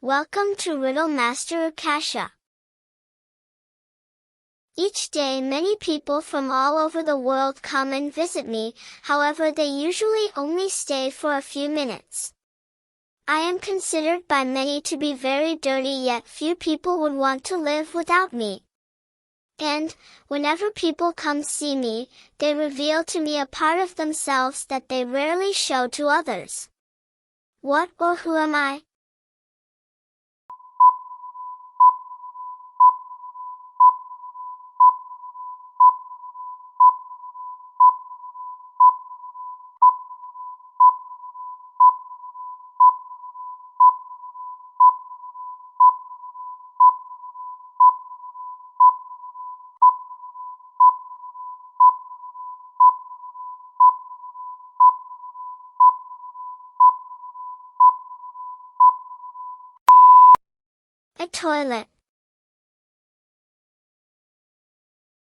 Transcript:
Welcome to Riddle Master Ukasha. Each day many people from all over the world come and visit me, however they usually only stay for a few minutes. I am considered by many to be very dirty, yet few people would want to live without me. And, whenever people come see me, they reveal to me a part of themselves that they rarely show to others. What or who am I? A toilet.